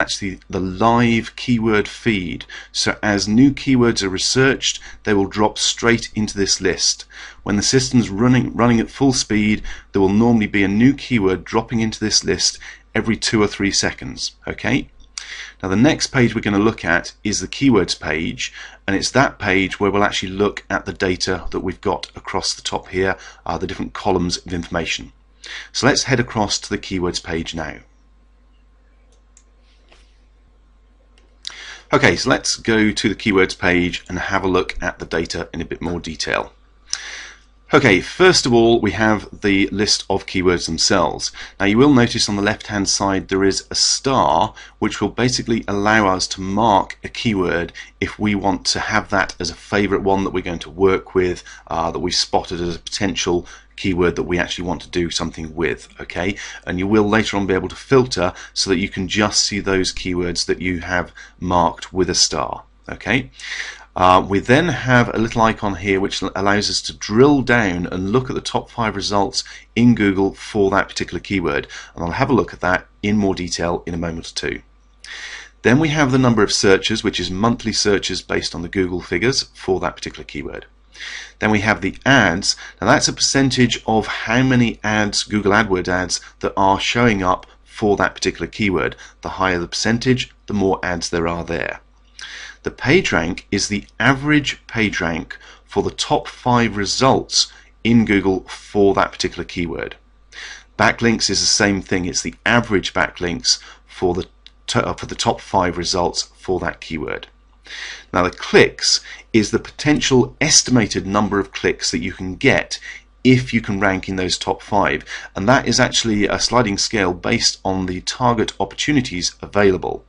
actually the live keyword feed. So as new keywords are researched, they will drop straight into this list. When the system's running at full speed, there will normally be a new keyword dropping into this list every 2 or 3 seconds. Okay. Now the next page we're going to look at is the keywords page, and it's that page where we'll actually look at the data that we've got across the top here, the different columns of information. So let's head across to the keywords page now. Okay, so let's go to the keywords page and have a look at the data in a bit more detail. Okay, first of all we have the list of keywords themselves. Now you will notice on the left hand side there is a star which will basically allow us to mark a keyword if we want to have that as a favorite one that we're going to work with, that we've spotted as a potential keyword that we actually want to do something with. Okay, and you will later on be able to filter so that you can just see those keywords that you have marked with a star. Okay. We then have a little icon here which allows us to drill down and look at the top 5 results in Google for that particular keyword, and I'll have a look at that in more detail in a moment or two. Then we have the number of searches, which is monthly searches based on the Google figures for that particular keyword. Then we have the ads. Now that's a percentage of how many ads, Google AdWords ads, that are showing up for that particular keyword. The higher the percentage, the more ads there are there. The page rank is the average page rank for the top 5 results in Google for that particular keyword. Backlinks is the same thing. It's the average backlinks for the top 5 results for that keyword. Now the clicks is the potential estimated number of clicks that you can get if you can rank in those top 5, and that is actually a sliding scale based on the target opportunities available.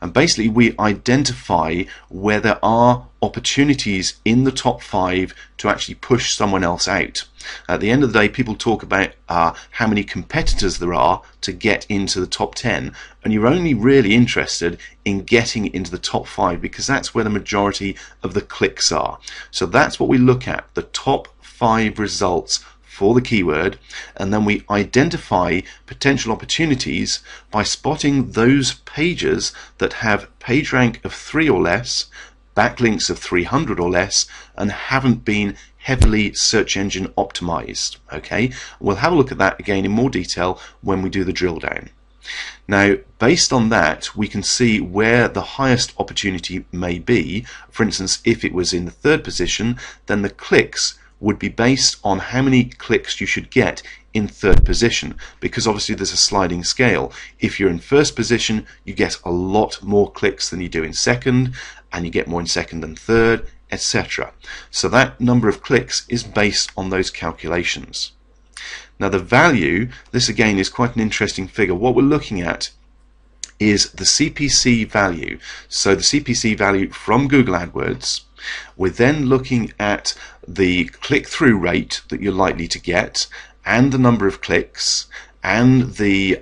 And basically we identify where there are opportunities in the top 5 to actually push someone else out. At the end of the day, people talk about how many competitors there are to get into the top 10, and you're only really interested in getting into the top 5 because that's where the majority of the clicks are. So that's what we look at, the top 5 results for the keyword, and then we identify potential opportunities by spotting those pages that have page rank of 3 or less, backlinks of 300 or less, and haven't been heavily search engine optimized. Okay, we'll have a look at that again in more detail when we do the drill down. Now based on that we can see where the highest opportunity may be. For instance, if it was in the 3rd position, then the clicks would be based on how many clicks you should get in 3rd position, because obviously there's a sliding scale. If you're in 1st position you get a lot more clicks than you do in 2nd, and you get more in 2nd and 3rd, etc. So that number of clicks is based on those calculations. Now the value, this again is quite an interesting figure. What we're looking at is the CPC value. So the CPC value from Google AdWords. We're then looking at the click-through rate that you're likely to get, and the number of clicks, and the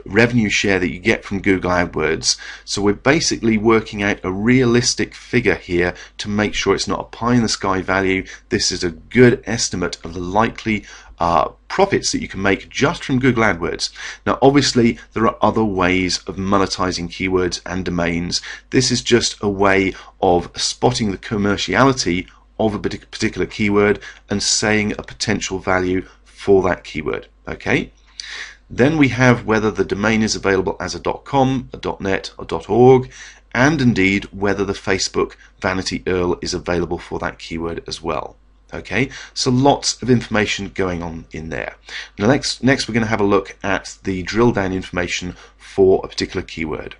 revenue share that you get from Google AdWords. So we're basically working out a realistic figure here to make sure it's not a pie in the sky value. This is a good estimate of the likely profits that you can make just from Google AdWords. Now obviously there are other ways of monetizing keywords and domains. This is just a way of spotting the commerciality of a particular keyword and saying a potential value for that keyword. Okay. Then we have whether the domain is available as a .com, a .net, or .org, and indeed whether the Facebook Vanity URL is available for that keyword as well. Okay, so lots of information going on in there. Now next we're going to have a look at the drill down information for a particular keyword.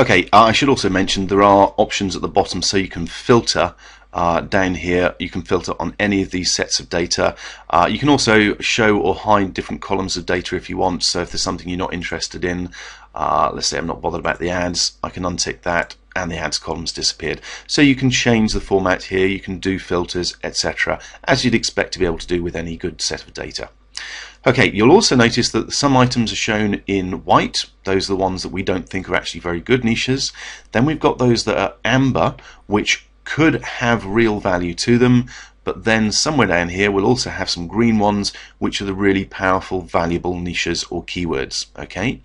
Okay, I should also mention there are options at the bottom so you can filter down here. You can filter on any of these sets of data. You can also show or hide different columns of data if you want. So if there's something you're not interested in, let's say I'm not bothered about the ads, I can untick that and the ads column's disappeared. So you can change the format here, you can do filters, etc., as you'd expect to be able to do with any good set of data. Okay, you'll also notice that some items are shown in white. Those are the ones that we don't think are actually very good niches. Then we've got those that are amber, which could have real value to them, but then somewhere down here we'll also have some green ones, which are the really powerful, valuable niches or keywords. Okay,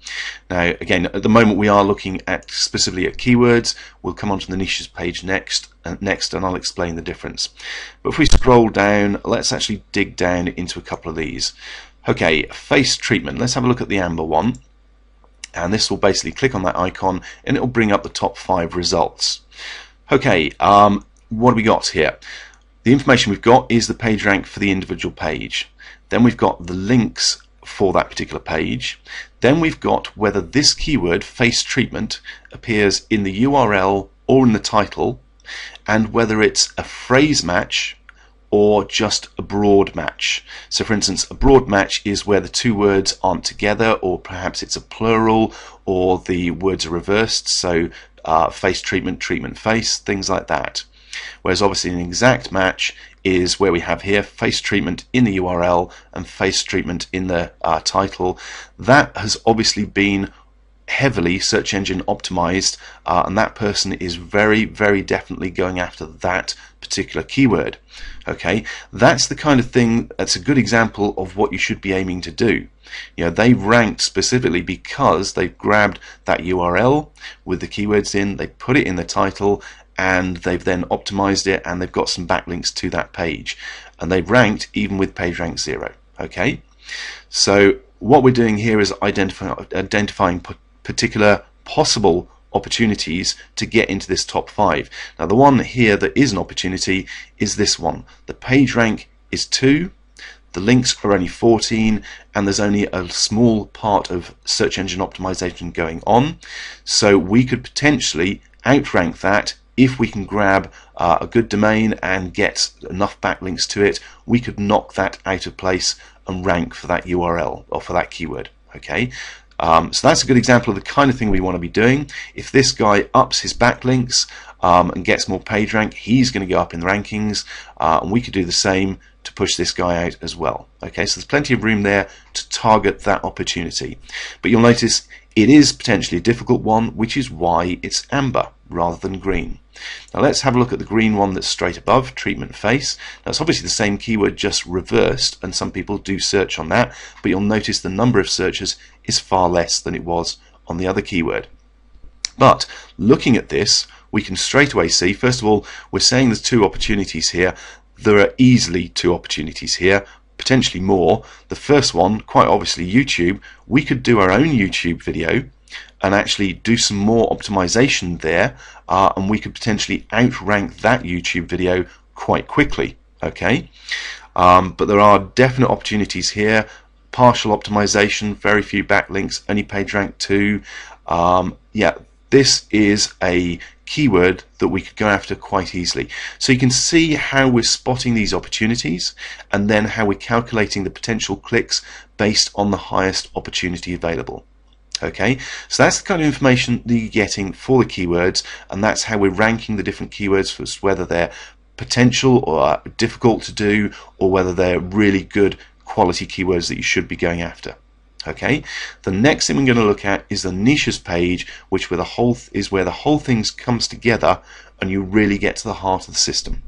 now again, at the moment we are looking at specifically at keywords. We'll come onto the niches page next, and I'll explain the difference. But if we scroll down, let's actually dig down into a couple of these. Okay, face treatment. Let's have a look at the amber one. And this will basically click on that icon and it will bring up the top 5 results. Okay, what have we got here? The information we've got is the page rank for the individual page. Then we've got the links for that particular page. Then we've got whether this keyword, face treatment, appears in the URL or in the title, and whether it's a phrase match or just a broad match. So for instance, a broad match is where the two words aren't together, or perhaps it's a plural, or the words are reversed, so face treatment, treatment face, things like that. Whereas obviously an exact match is where we have here face treatment in the URL and face treatment in the title. That has obviously been heavily search engine optimized, and that person is very, very definitely going after that particular keyword. Okay, that's the kind of thing, that's a good example of what you should be aiming to do. You know, they've ranked specifically because they've grabbed that URL with the keywords in, they put it in the title, and they've then optimized it, and they've got some backlinks to that page, and they've ranked even with PageRank 0. Okay, so what we're doing here is identifying particular possible opportunities to get into this top 5. Now the one here that is an opportunity is this one. The page rank is 2, the links are only 14, and there's only a small part of search engine optimization going on. So we could potentially outrank that if we can grab a good domain and get enough backlinks to it. We could knock that out of place and rank for that URL or for that keyword. Okay. So that's a good example of the kind of thing we want to be doing. If this guy ups his backlinks and gets more page rank, he's going to go up in the rankings, and we could do the same to push this guy out as well. Okay, so there's plenty of room there to target that opportunity. But you'll notice it is potentially a difficult one, which is why it's amber rather than green. Now let's have a look at the green one that's straight above, treatment face. Now it's obviously the same keyword, just reversed, and some people do search on that, but you'll notice the number of searches is far less than it was on the other keyword. But looking at this, we can straight away see, first of all, we're saying there's 2 opportunities here. There are easily 2 opportunities here, potentially more. The first one, quite obviously YouTube. We could do our own YouTube video and actually do some more optimization there, and we could potentially outrank that YouTube video quite quickly. Okay, but there are definite opportunities here. Partial optimization, very few backlinks, only PageRank 2. Yeah, this is a keyword that we could go after quite easily. So you can see how we're spotting these opportunities, and then how we're calculating the potential clicks based on the highest opportunity available. Okay, so that's the kind of information that you're getting for the keywords, and that's how we're ranking the different keywords for whether they're potential or difficult to do, or whether they're really good quality keywords that you should be going after. Okay, the next thing we're going to look at is the niches page, which where the whole thing comes together and you really get to the heart of the system.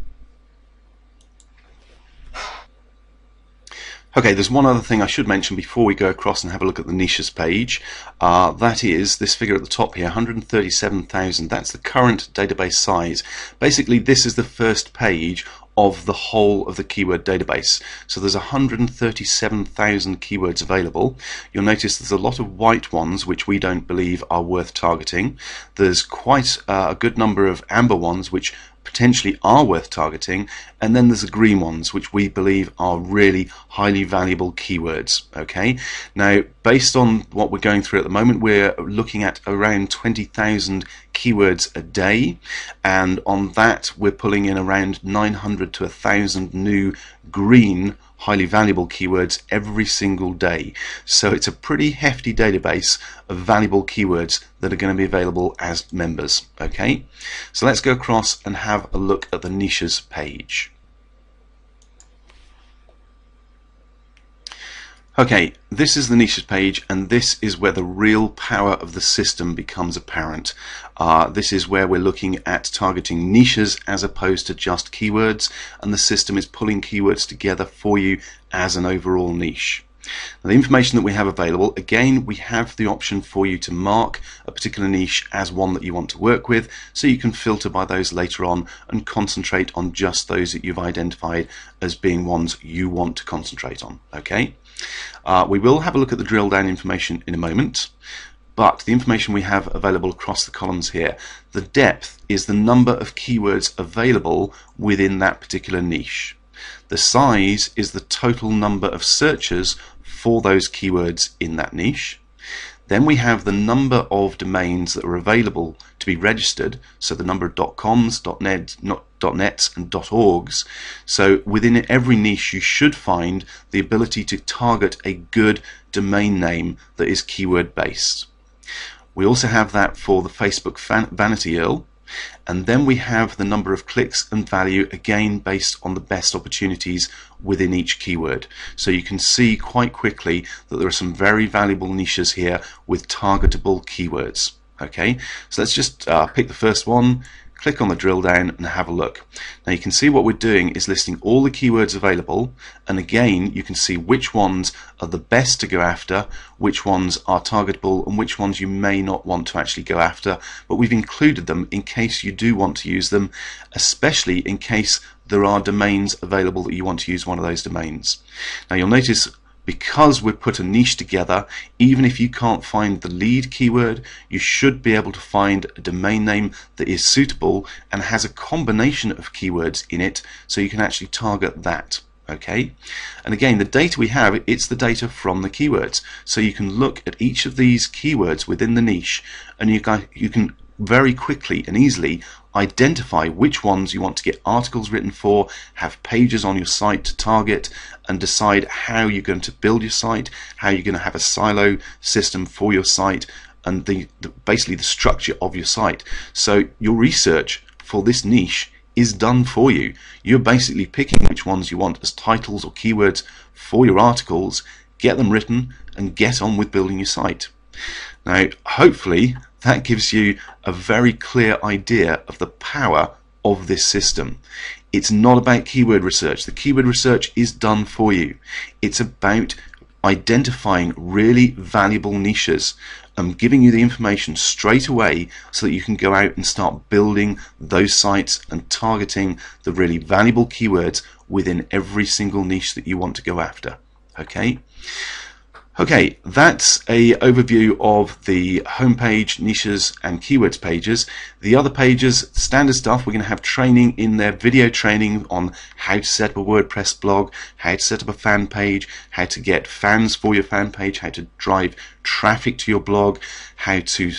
Okay, there's one other thing I should mention before we go across and have a look at the niches page. That is this figure at the top here, 137,000. That's the current database size. Basically, this is the first page of the whole of the keyword database. So there's 137,000 keywords available. You'll notice there's a lot of white ones which we don't believe are worth targeting. There's quite a good number of amber ones which potentially are worth targeting, and then there's the green ones which we believe are really highly valuable keywords. Okay, now based on what we're going through at the moment, we're looking at around 20,000 keywords a day, and on that we're pulling in around 900 to 1,000 new green highly valuable keywords every single day. So it's a pretty hefty database of valuable keywords that are going to be available as members. Okay, so let's go across and have a look at the niches page. Okay, this is the niches page, and this is where the real power of the system becomes apparent. This is where we're looking at targeting niches as opposed to just keywords, and the system is pulling keywords together for you as an overall niche. Now, the information that we have available, again, we have the option for you to mark a particular niche as one that you want to work with, so you can filter by those later on and concentrate on just those that you've identified as being ones you want to concentrate on. Okay, we will have a look at the drill down information in a moment, but the information we have available across the columns here, the depth is the number of keywords available within that particular niche. The size is the total number of searches for those keywords in that niche. Then we have the number of domains that are available to be registered, so the number of .coms, .nets and .orgs. So within every niche you should find the ability to target a good domain name that is keyword based. We also have that for the Facebook Vanity URL. And then we have the number of clicks and value, again based on the best opportunities within each keyword. So you can see quite quickly that there are some very valuable niches here with targetable keywords. Okay, so let's just pick the first one, click on the drill down and have a look. Now you can see what we're doing is listing all the keywords available, and again you can see which ones are the best to go after, which ones are targetable and which ones you may not want to actually go after, but we've included them in case you do want to use them, especially in case there are domains available that you want to use one of those domains. Now you'll notice, because we've put a niche together, even if you can't find the lead keyword, you should be able to find a domain name that is suitable and has a combination of keywords in it, so you can actually target that. Okay, and again, the data we have, it's the data from the keywords, so you can look at each of these keywords within the niche, and you can very quickly and easily identify which ones you want to get articles written for, have pages on your site to target, and decide how you're going to build your site, how you're going to have a silo system for your site, and basically the structure of your site. So your research for this niche is done for you. You're basically picking which ones you want as titles or keywords for your articles, get them written, and get on with building your site. Now, hopefully that gives you a very clear idea of the power of this system. It's not about keyword research. The keyword research is done for you. It's about identifying really valuable niches and giving you the information straight away so that you can go out and start building those sites and targeting the really valuable keywords within every single niche that you want to go after. Okay, that's a overview of the homepage, niches and keywords pages. The other pages, standard stuff, we're going to have training in there, video training on how to set up a WordPress blog, how to set up a fan page, how to get fans for your fan page, how to drive traffic to your blog, how to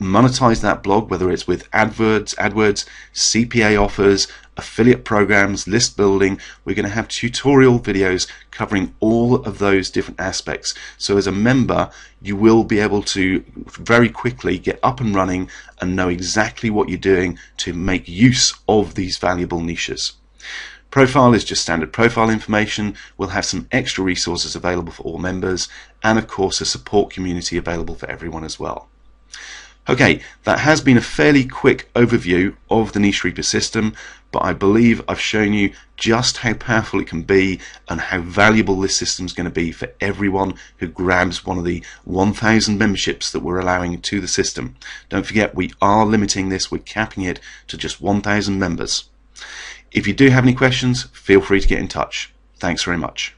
monetize that blog, whether it's with AdWords, CPA offers, affiliate programs, list building. We're going to have tutorial videos covering all of those different aspects. So as a member, you will be able to very quickly get up and running and know exactly what you're doing to make use of these valuable niches. Profile is just standard profile information. We'll have some extra resources available for all members, and of course a support community available for everyone as well. Okay, that has been a fairly quick overview of the Niche Reaper system, but I believe I've shown you just how powerful it can be and how valuable this system is going to be for everyone who grabs one of the 1,000 memberships that we're allowing to the system. Don't forget, we are limiting this, we're capping it to just 1,000 members. If you do have any questions, feel free to get in touch. Thanks very much.